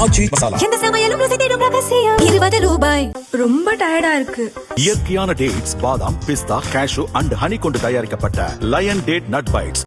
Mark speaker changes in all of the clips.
Speaker 1: ஆச்சி மசாலா.
Speaker 2: எந்த சமையலும் ருசி தேடும் ரகசியம். 20 ரூபாய்.
Speaker 3: ரொம்ப டயர்டா இருக்கு.
Speaker 1: இயற்கையான டேட்ஸ், பாதாம், பிஸ்தா, கேஷ்யூ அண்ட் ஹனி கொண்டு தயாரிக்கப்பட்ட lion date nut bites.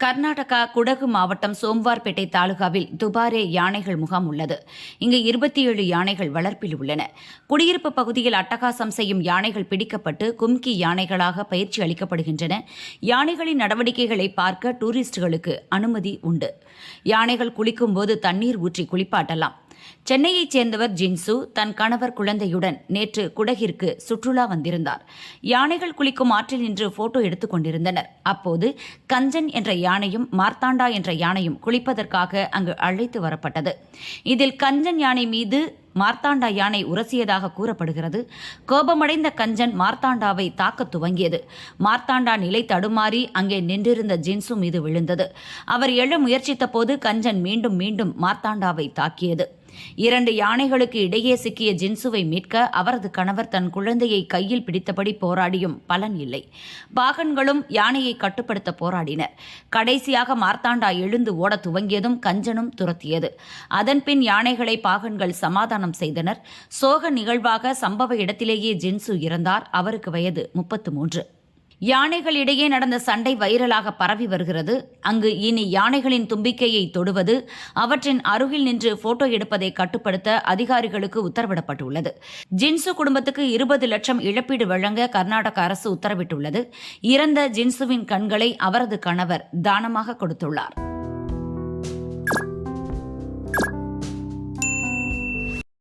Speaker 4: Karnataka Kodagu மாவட்டம் சோம்வார்பேட்டை தாலுகாவில் துபாரே யானைகள் முகாம் உள்ளது. இங்கு 27 யானைகள் வளர்ப்பில் உள்ளன. குடியிருப்பு பகுதியில் அட்டகாசம் செய்யும் யானைகள் பிடிக்கப்பட்டு கும்கி யானைகளாக பயிற்சி அளிக்கப்படுகின்றன. யானைகளின் நடவடிக்கைகளை பார்க்க டூரிஸ்டுகளுக்கு அனுமதி உண்டு. யானைகள் குளிக்கும்போது தண்ணீர் ஊற்றி குளிப்பாட்டலாம். சென்னையைச் சேர்ந்தவர் ஜின்சு தன் கணவர் குழந்தையுடன் நேற்று குடகிற்கு சுற்றுலா வந்திருந்தார். யானைகள் குளிக்கும் ஆற்றில் நின்று போட்டோ எடுத்துக் கொண்டிருந்தனர். அப்போது கஞ்சன் என்ற யானையும் மார்த்தாண்டா என்ற யானையும் குளிப்பதற்காக அங்கு அழைத்து வரப்பட்டது. இதில் கஞ்சன் யானை மீது மார்த்தாண்டா யானை உரசியதாக கூறப்படுகிறது. கோபமடைந்த கஞ்சன் மார்த்தாண்டாவை தாக்க துவங்கியது. மார்த்தாண்டா நிலை தடுமாறி அங்கே நின்றிருந்த ஜின்சு மீது விழுந்தது. அவர் எழ முயற்சித்த போது கஞ்சன் மீண்டும் மீண்டும் மார்த்தாண்டாவை தாக்கியது. 2 யானைகளுக்கு இடையே சிக்கிய ஜின்சுவை மீட்க அவரது கணவர் தன் குழந்தையை கையில் பிடித்தபடி போராடியும் பலன் இல்லை. பாகன்களும் யானையை கட்டுப்படுத்த போராடினர். கடைசியாக மார்த்தாண்டா எழுந்து ஓட துவங்கியதும் கஞ்சனும் துரத்தியது. அதன்பின் யானைகளை பாகன்கள் சமாதானம் செய்தனர். சோக நிகழ்வாக சம்பவ இடத்திலேயே ஜின்சு இறந்தார். அவருக்கு வயது 33. யானைகளிடையே நடந்த சண்டை வைரலாக பரவி வருகிறது. அங்கு இனி யானைகளின் தும்பிக்கையை தொடுவது, அவற்றின் அருகில் நின்று போட்டோ எடுப்பதை கட்டுப்படுத்த அதிகாரிகளுக்கு உத்தரவிடப்பட்டுள்ளது. ஜின்சு குடும்பத்துக்கு 20 லட்சம் இழப்பீடு வழங்க கர்நாடக அரசு உத்தரவிட்டுள்ளது. இறந்த ஜின்சுவின் கண்களை அவரது கணவர் தானமாக கொடுத்துள்ளார்.